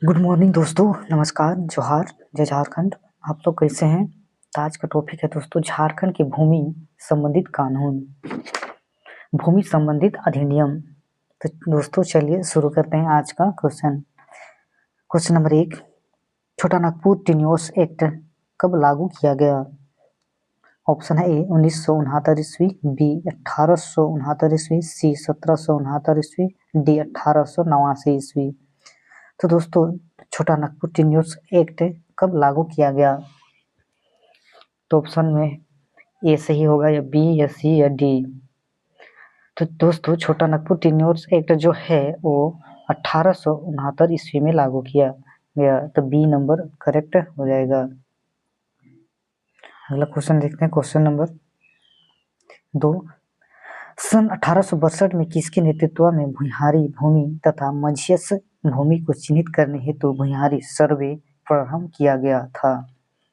Good morning दोस्तों, नमस्कार, जोहार, जय झारखंड। आप लोग कैसे हैं? तो आज का टॉपिक है दोस्तों झारखंड के भूमि संबंधित कानून, भूमि संबंधित अधिनियम। तो दोस्तों चलिए शुरू करते हैं आज का क्वेश्चन नंबर 1। छोटा नागपुर टेन्योर्स एक्ट कब लागू किया गया? ऑप्शन है ए 1969 ईस्वी, बी 1869 ईस्वी, सी 1769 ईस्वी, डी 1889 ईस्वी। तो दोस्तों छोटा नागपुर टेन्योर्स एक्ट कब लागू किया गया? तो ऑप्शन में ए सही होगा या बी या सी या डी। तो दोस्तों छोटा नागपुर टेन्योर्स एक्ट जो है वो 1869 ईस्वी में लागू किया गया। तो बी नंबर करेक्ट हो जाएगा। अगला क्वेश्चन देखते हैं, क्वेश्चन नंबर 2। सन 1862 में किसके नेतृत्व में भुइँहारी भूमि तथा मझियस भूमि को चिन्हित करने हेतु भुइँहारी सर्वे प्रारंभ किया गया था?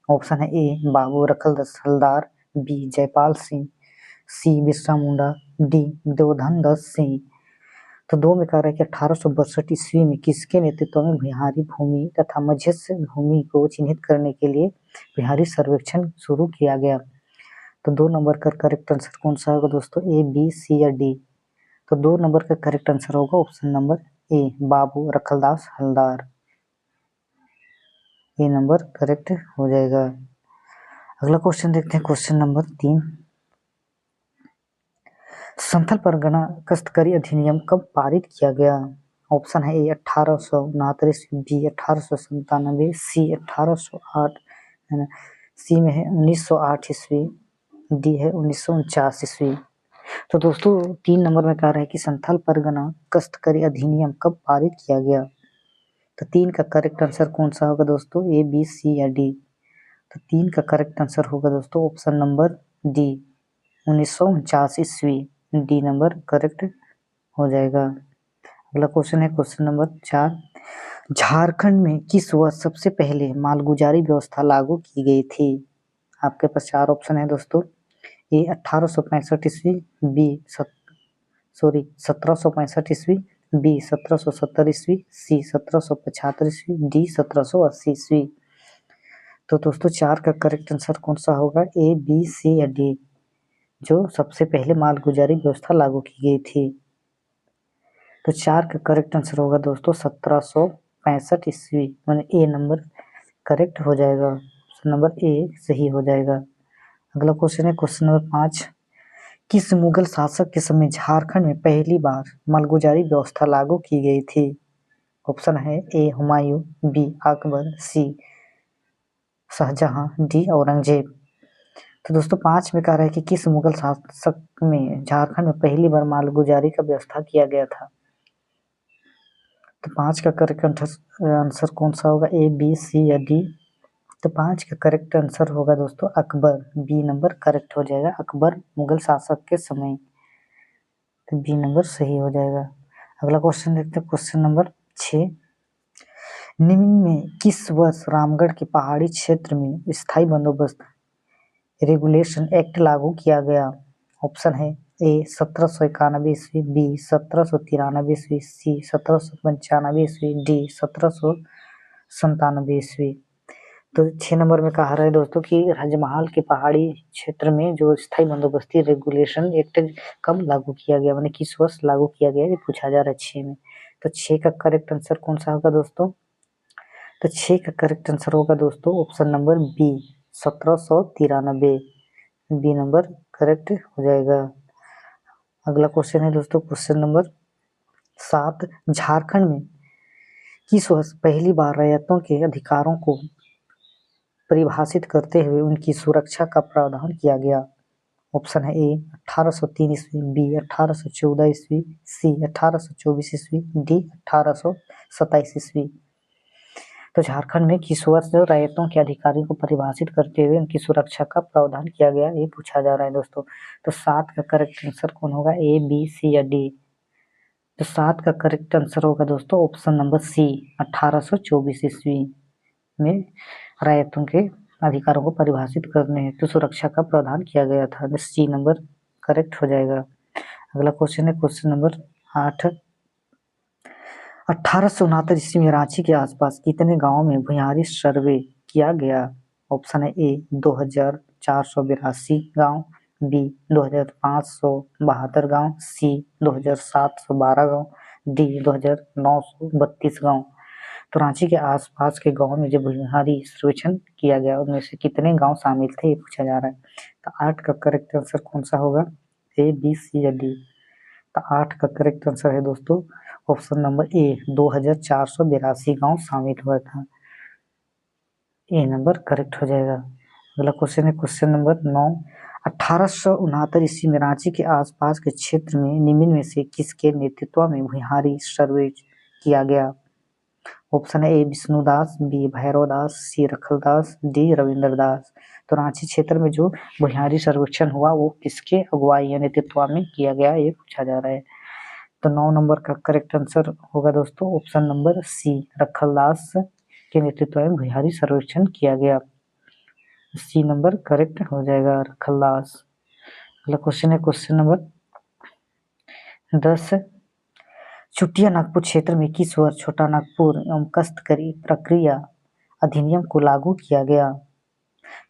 ऑप्शन है ए बाबू रखलदास हलदार, बी जयपाल सिंह, सी बिरसा मुंडा, डी देवधन दास सिंह। तो दो में कह रहा है कि 1862 ईस्वी में किसके नेतृत्व में भुइँहारी भूमि तथा मझियस भूमि को चिन्हित करने के लिए भुइँहारी सर्वेक्षण शुरू किया गया? तो 2 नंबर का करेक्ट आंसर कौन सा होगा दोस्तों, ए बी सी या डी? तो 2 नंबर का करेक्ट आंसर होगा ऑप्शन नंबर ए बाबू रखलदास हलदार। ये नंबर करेक्ट हो जाएगा। अगला क्वेश्चन देखते हैं, क्वेश्चन नंबर 3। संथाल परगना काश्तकारी अधिनियम कब पारित किया गया? ऑप्शन है ए 1869 ईस्वी, बी 1897, सी 1808, है ना, सी में है 1908 ईस्वी, डी है 1949 ईस्वी। तो दोस्तों 3 नंबर में कह रहा है कि संथाल परगना काश्तकारी अधिनियम कब पारित किया गया? तो 3 का करेक्ट आंसर कौन सा होगा दोस्तों, ए बी सी या डी? तो 3 का करेक्ट आंसर होगा दोस्तों ऑप्शन नंबर डी 1949 ईस्वी। डी नंबर करेक्ट हो जाएगा। अगला क्वेश्चन है क्वेश्चन नंबर 4। झारखंड में किस वर्ष सबसे पहले मालगुजारी व्यवस्था लागू की गई थी? आपके पास 4 ऑप्शन है दोस्तों, ए 1865 ईस्वी, बी 1765 ईस्वी, बी 1770 ईस्वी, सी 1775 ईस्वी, डी 1780 ईस्वी। तो दोस्तों 4 का करेक्ट आंसर कौन सा होगा, ए बी सी या डी? जो सबसे पहले मालगुजारी व्यवस्था लागू की गई थी। तो 4 का करेक्ट आंसर होगा दोस्तों 1765 ईस्वी, माने ए नंबर करेक्ट हो जाएगा। ऑप्शन नंबर ए सही हो जाएगा। अगला क्वेश्चन है क्वेश्चन नंबर 5। किस मुगल शासक के समय झारखंड में पहली बार मालगुजारी व्यवस्था लागू की गई थी? ऑप्शन है ए हुमायूं, बी अकबर, सी शाहजहां, डी औरंगजेब। तो दोस्तों 5 में कह रहा है कि किस मुगल शासक में झारखंड में पहली बार मालगुजारी का व्यवस्था किया गया था? तो 5 का करेक्ट आंसर कौन सा होगा, ए बी सी या डी? तो 5 का करेक्ट आंसर होगा दोस्तों अकबर। बी नंबर करेक्ट हो जाएगा, अकबर मुगल शासक के समय। तो बी नंबर सही हो जाएगा। अगला क्वेश्चन देखते हैं, क्वेश्चन नंबर 6। निम्न में किस वर्ष रामगढ़ के पहाड़ी क्षेत्र में स्थायी बंदोबस्त रेगुलेशन एक्ट लागू किया गया? ऑप्शन है ए 1791 ईस्वी, बी 1793 ईस्वी, सी 1795 ईस्वी, डी 1797 ईस्वी। तो 6 नंबर में कहा रहा है दोस्तों कि राजमहल के पहाड़ी क्षेत्र में जो स्थायी बंदोबस्ती रेगुलेशन एक्ट कब लागू किया गया, माने किस वर्ष लागू किया गया, ये पूछा जा रहा है 6 में। तो 6 का करेक्ट आंसर कौन सा होगा दोस्तों? तो 6 का करेक्ट आंसर होगा दोस्तों option number B 1793। B number correct हो जाएगा। अगला क्वेश्चन है दोस्तों क्वेश्चन नंबर 7। झारखंड में किस वर्ष पहली बार रैयतों के अधिकारों को परिभाषित करते हुए उनकी सुरक्षा का प्रावधान किया गया? ऑप्शन है ए 1803 ईस्वी, बी 1814 ईस्वी, सी 1824 ईस्वी, डी 1827 ईस्वी। तो झारखंड में किस वर्ष जो रैयतों के अधिकारों को परिभाषित करते हुए उनकी सुरक्षा का प्रावधान किया गया, ये पूछा जा रहा है दोस्तों। तो 7 का करेक्ट आंसर कौन होगा, ए बी सी या डी? तो 7 का करेक्ट आंसर होगा दोस्तों ऑप्शन नंबर सी 1824 ईस्वी में रैयतों के अधिकारों को परिभाषित करने हेतु सुरक्षा का प्रावधान किया गया था। सी नंबर करेक्ट हो जाएगा। अगला क्वेश्चन है क्वेश्चन नंबर 8। 1869 ईस्वी में रांची के आसपास कितने गांवों में भुयारी सर्वे किया गया? ऑप्शन है ए 2482 गांव, बी 2572 गांव, सी 2712 गांव, डी 2932 गांव। तो रांची के आसपास के गांव में जब भुयारी सर्वेक्षण किया गया उनमें से कितने गांव शामिल थे ये पूछा जा रहा है। तो 8 का करेक्ट आंसर कौन सा होगा? ए, बी, सी या डी? तो 8 का करेक्ट आंसर है दोस्तों ऑप्शन नंबर ए 2482 गांव शामिल हुआ था। ए नंबर करेक्ट हो जाएगा। अगला क्वेश्चन है क्वेश्चन नंबर 9। 1869 ईस्वी में रांची के आसपास के क्षेत्र में निम्न में से किसके नेतृत्व में भुयारी सर्वे किया गया? ऑप्शन है ए विष्णुदास, बी भैरवदास, सी रखलदास, डी रविंद्रदास। तो रांची क्षेत्र में जो भुयारी सर्वेक्षण हुआ वो किसके अगुवाई या नेतृत्व में किया गया ये पूछा जा रहा है। तो 9 नंबर का करेक्ट आंसर होगा दोस्तों ऑप्शन नंबर सी, रखलदास के नेतृत्व में भुयारी सर्वेक्षण किया गया। सी नंबर करेक्ट हो जाएगा, रखलदास। अगला क्वेश्चन है क्वेश्चन नंबर 10। चुटिया नागपुर क्षेत्र में किस वर्ष छोटा नागपुर एवं कस्तकारी प्रक्रिया अधिनियम को लागू किया गया?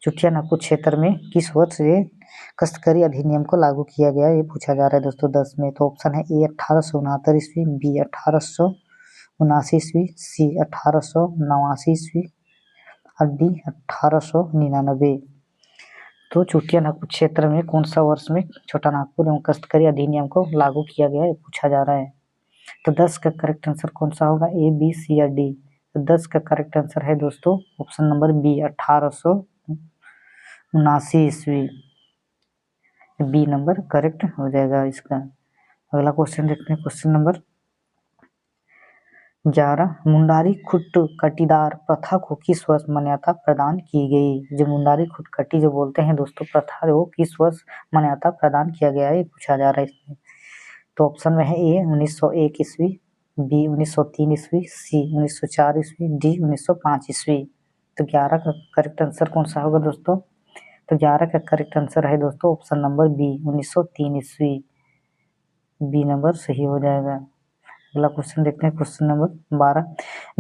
चुटिया नागपुर क्षेत्र में किस वर्ष ये कस्तकारी अधिनियम को लागू किया गया ये पूछा जा रहा है दोस्तों 10 में। तो ऑप्शन है ए 1869 ईस्वी, बी 1879 ईस्वी, सी 1889 ईस्वी और डी 1899। तो चुटिया नागपुर क्षेत्र में कौन सा वर्ष में छोटा नागपुर एवं कस्तकारी अधिनियम को लागू किया गया ये पूछा जा रहा है। तो 10 का करेक्ट आंसर कौन सा होगा? ए, बी, सी या डी? तो 10 का करेक्ट आंसर है दोस्तों ऑप्शन नंबर बी 1879 ईस्वी। बी नंबर करेक्ट हो जाएगा इसका। अगला क्वेश्चन देखते हैं क्वेश्चन नंबर 11। मुंडारी खुट्ट कटीदार प्रथा को किस वर्ष मान्यता प्रदान की गई? जो मुंडारी खुट्ट कटी जो बोलते हैं दोस्तों प्रथा वो किस वर्ष मान्यता प्रदान किया गया ये पूछा जा रहा है इसमें। तो ऑप्शन में है ए 1901 ईस्वी, बी 1903 ईस्वी, सी 1904 ईस्वी, डी 1905 ईस्वी। तो 11 का करेक्ट आंसर कौन सा होगा दोस्तों? तो 11 का करेक्ट आंसर है दोस्तों ऑप्शन नंबर बी 1903 ईस्वी। बी नंबर सही हो जाएगा। अगला क्वेश्चन देखते हैं क्वेश्चन नंबर 12।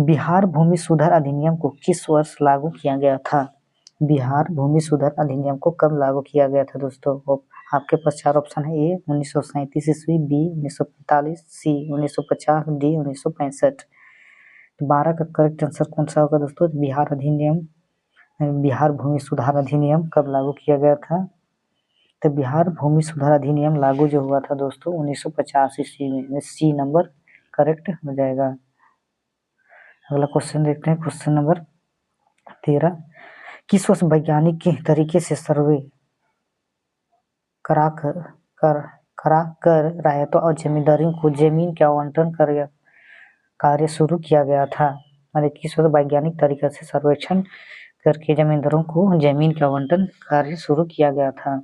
बिहार भूमि सुधार अधिनियम को किस वर्ष लागू किया गया था? बिहार भूमि सुधार अधिनियम को कब लागू किया गया था दोस्तों? आपके पास 4 ऑप्शन है। ए 1937 ईस्वी, बी 1945, सी 1950, डी 1965। तो 12 का करेक्ट आंसर कौन सा होगा दोस्तों? बिहार भूमि सुधार अधिनियम कब लागू किया गया था? तो बिहार भूमि सुधार अधिनियम लागू जो हुआ था दोस्तों 1950 ईस्वी में। सी नंबर करेक्ट हो जाएगा। अगला क्वेश्चन देखते हैं क्वेश्चन नंबर 13। किस वर्ष वैज्ञानिक के तरीके से सर्वे करा कर रायतों और जमींदारों को जमीन के आवंटन कार्य शुरू किया गया था? मतलब किस वर्ष वैज्ञानिक तरीके से सर्वेक्षण करके जमींदारों को जमीन के आवंटन कार्य शुरू किया गया था?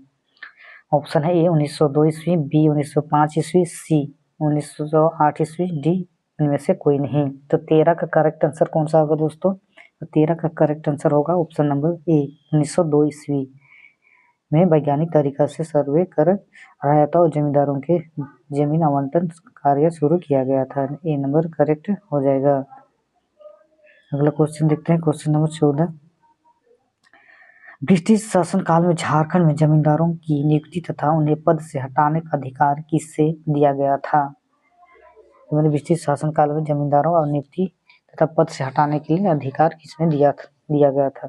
ऑप्शन है ए 1902 ईस्वी, बी 1905 ईस्वी, सी 1908 ईस्वी, डी इनमें से कोई नहीं। तो 13 का करेक्ट आंसर कौन सा होगा दोस्तों? तो 13 का करेक्ट आंसर होगा ऑप्शन नंबर ए 1902 ईस्वी में वैज्ञानिक तरीका से सर्वे कर रायतों और जमींदारों के जमीन आवंटन कार्य शुरू किया गया था। ए नंबर करेक्ट हो जाएगा। अगला क्वेश्चन देखते हैं क्वेश्चन नंबर 14। ब्रिटिश शासनकाल में झारखंड में जमींदारों की नियुक्ति तथा उन्हें पद से हटाने का अधिकार किससे दिया गया था? तो ब्रिटिश शासनकाल में जमींदारों और नियुक्ति तथा पद से हटाने के लिए अधिकार किसने दिया गया था?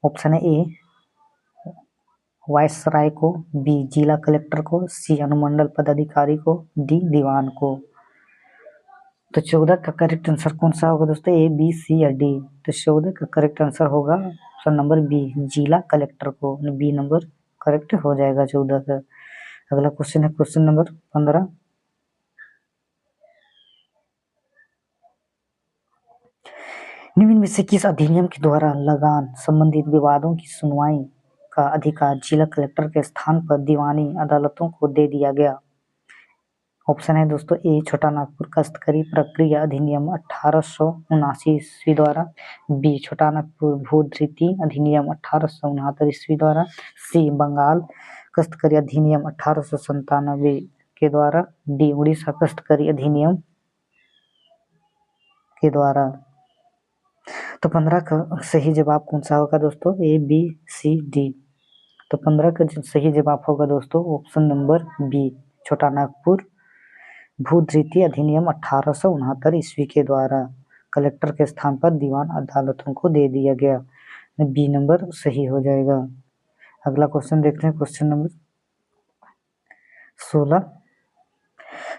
ऑप्शन है ए वायसराय को, बी जिला कलेक्टर को, सी अनुमंडल पदाधिकारी को, डी दीवान को। तो 14 का करेक्ट आंसर कौन सा होगा दोस्तों? ए, बी, सी या डी? तो 14 का करेक्ट आंसर होगा ऑप्शन नंबर बी जिला कलेक्टर को। बी नंबर करेक्ट हो जाएगा 14 का। अगला क्वेश्चन है क्वेश्चन नंबर 15। निम्न में से किस अधिनियम के द्वारा लगान संबंधित विवादों की सुनवाई का अधिकार जिला कलेक्टर के स्थान पर दीवानी अदालतों को दे दिया गया? ऑप्शन है दोस्तों ए छोटा नागपुर कस्तकारी प्रक्रिया अधिनियम 1879 ईस्वी द्वारा, बी छोटा नागपुर भूधृति अधिनियम 1869 ईस्वी द्वारा, सी बंगाल कस्तकारी अधिनियम 1897 के द्वारा, डी उड़ीसा कस्तकारी अधिनियम के द्वारा। तो 15 का सही जवाब कौन सा होगा दोस्तों? A B C D. तो 15 का सही जवाब होगा दोस्तों ऑप्शन नंबर बी, छोटा नागपुर भूधृति अधिनियम 1869 ईस्वी के द्वारा कलेक्टर के स्थान पर दीवान अदालतों को दे दिया गया। बी नंबर सही हो जाएगा। अगला क्वेश्चन देखते हैं, क्वेश्चन नंबर 16।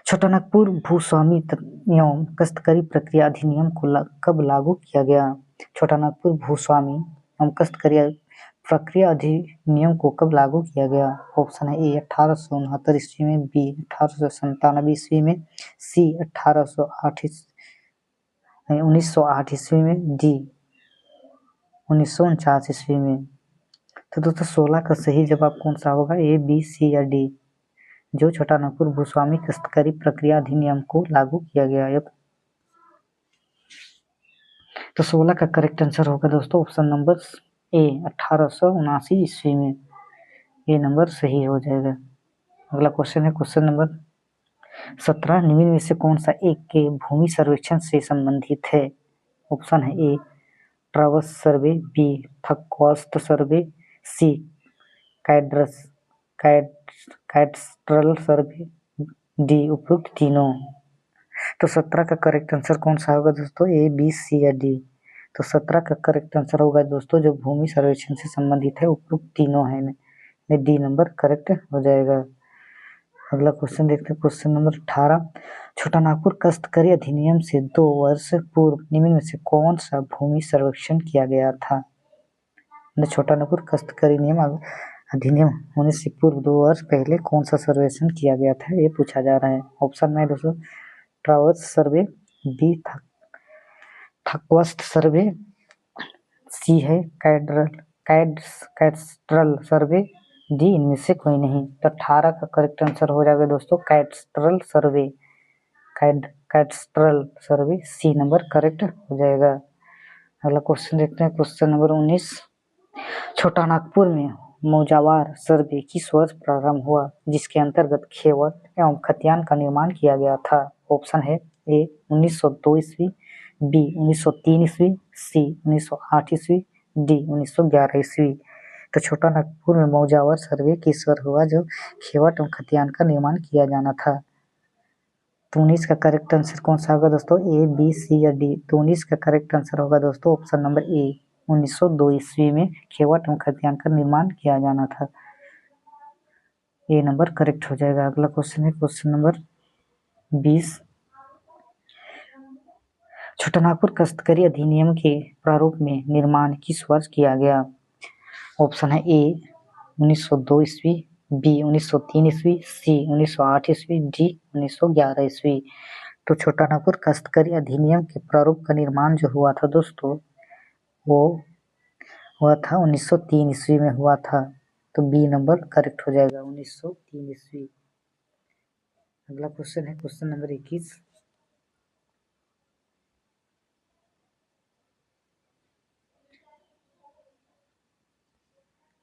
छोटा नागपुर भूस्वामी एवं काश्तकारी प्रक्रिया अधिनियम को कब लागू किया गया? छोटा नागपुर भूस्वामी एवं काश्तकारी प्रक्रिया अधिनियम को कब लागू किया गया? ऑप्शन है ए 1869 ईस्वी में, बी 1897 ईस्वी में, सी 1908 ईस्वी में, डी 1949 ईस्वी में। तो दोस्तों 16 का सही जवाब कौन सा होगा? ए बी सी या डी, जो छोटा नागपुर भूस्वामी काश्तकारी प्रक्रिया अधिनियम को लागू किया गया। तो 16 का करेक्ट आंसर होगा दोस्तों ऑप्शन नंबर ए 1879 ईस्वी में। ये नंबर सही हो जाएगा। अगला क्वेश्चन है क्वेश्चन नंबर 17। निम्न में से कौन सा एक के भूमि सर्वेक्षण से संबंधित है? ऑप्शन है ए ट्रावर्स सर्वे, बी थकवास्त सर्वे, सी कैडस्ट्रल सर्वे, डी उपरोक्त तीनों। तो 17 का करेक्ट आंसर कौन सा होगा दोस्तों? ए बी सी या डी। तो 17 का करेक्ट आंसर होगा दोस्तों जो भूमि सर्वेक्षण से संबंधित है उपरोक्त तीनों है, डी नंबर करेक्ट हो जाएगा। अगला क्वेश्चन देखते हैं क्वेश्चन नंबर 18। छोटा नागपुर काश्तकारी अधिनियम से 2 वर्ष पूर्व निम्न में से कौन सा भूमि सर्वेक्षण किया गया था? छोटा नागपुर काश्तकारी अधिनियम होने से पूर्व 2 वर्ष पहले कौन सा सर्वेक्षण किया गया था, ये पूछा जा रहा है। ऑप्शन में दोस्तों ट्रावर्स सर्वे, बी थकवास्त सर्वे, सी है कैडस्ट्रल सर्वे, डी इनमें से कोई नहीं। तो 18 का करेक्ट आंसर हो जाएगा दोस्तों कैडस्ट्रल सर्वे, कैडस्ट्रल सर्वे, सी नंबर करेक्ट हो जाएगा। अगला क्वेश्चन देखते हैं क्वेश्चन नंबर 19। छोटा नागपुर में मौजावार सर्वे किस वर्ष प्रारंभ हुआ जिसके अंतर्गत खेवट एवं खतियान का निर्माण किया गया था? ऑप्शन है ए 1902 ईस्वी, बी 1903 ईस्वी, सी 1908 ईस्वी, डी 1911 ईस्वी। तो छोटा नागपुर में मौजावार सर्वे किस वर्ष हुआ जो खेवट एवं खतियान का निर्माण किया जाना था? तो 19 का करेक्ट आंसर कौन सा होगा दोस्तों? ए बी सी या डी। तो 19 का करेक्ट आंसर होगा दोस्तों ऑप्शन नंबर ए 1902 ईस्वी में खेवट एवं खतियान का निर्माण किया जाना था। ये नंबर करेक्ट हो जाएगा। अगला क्वेश्चन है क्वेश्चन नंबर 20। छोटा नागपुर काश्तकारी अधिनियम के प्रारूप में निर्माण किस वर्ष किया गया? ऑप्शन है ए 1902 ईस्वी, बी 1903 ईस्वी, सी 1908 ईस्वी, डी 1911 ईस्वी। तो छोटा नागपुर काश्तकारी अधिनियम के प्रारूप का निर्माण जो हुआ था दोस्तों वो हुआ था 1903 ईस्वी में हुआ था। तो बी नंबर करेक्ट हो जाएगा 1903 ईस्वी। अगला क्वेश्चन है क्वेश्चन नंबर 21।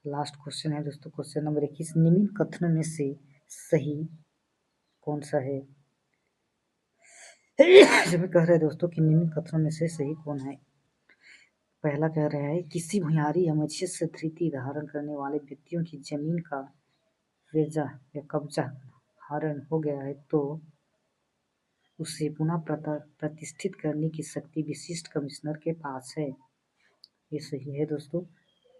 लास्ट क्वेश्चन है दोस्तों क्वेश्चन नंबर 21। निम्न कथनों में से सही कौन सा है? जब कह रहे हैं दोस्तों कि निम्न कथनों में से सही कौन है? पहला कह रहा है किसी भुयारी या मत्स्य से धृति धारण करने वाले व्यक्तियों की जमीन का रेजा या कब्जा हरण हो गया है तो उसे पुनः प्रतिष्ठित करने की शक्ति विशिष्ट कमिश्नर के पास है। ये सही है दोस्तों।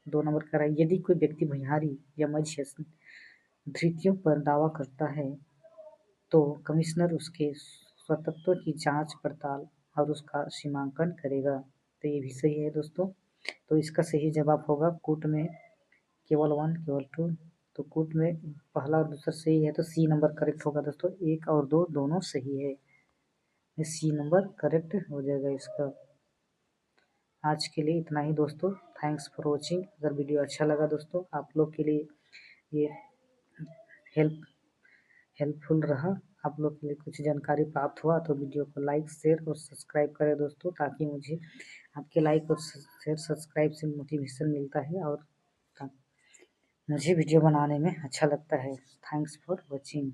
2 नंबर कह रहा है यदि कोई व्यक्ति भुयारी या मत्स्य धृतियों पर दावा करता है तो कमिश्नर उसके स्वतत्व की जांच पड़ताल और उसका सीमांकन करेगा। तो ये भी सही है दोस्तों। तो इसका सही जवाब होगा कूट में केवल 1 केवल 2। तो कूट में पहला और दूसरा सही है तो सी नंबर करेक्ट होगा दोस्तों। 1 और 2 दोनों सही है, सी नंबर करेक्ट हो जाएगा इसका। आज के लिए इतना ही दोस्तों। Thanks for watching. अगर वीडियो अच्छा लगा दोस्तों आप लोग के लिए ये हेल्पफुल रहा, आप लोग के लिए कुछ जानकारी प्राप्त हुआ तो वीडियो को लाइक शेयर और सब्सक्राइब करें दोस्तों, ताकि मुझे आपके लाइक और शेयर सब्सक्राइब से मोटिवेशन मिलता है और मुझे वीडियो बनाने में अच्छा लगता है। Thanks for watching.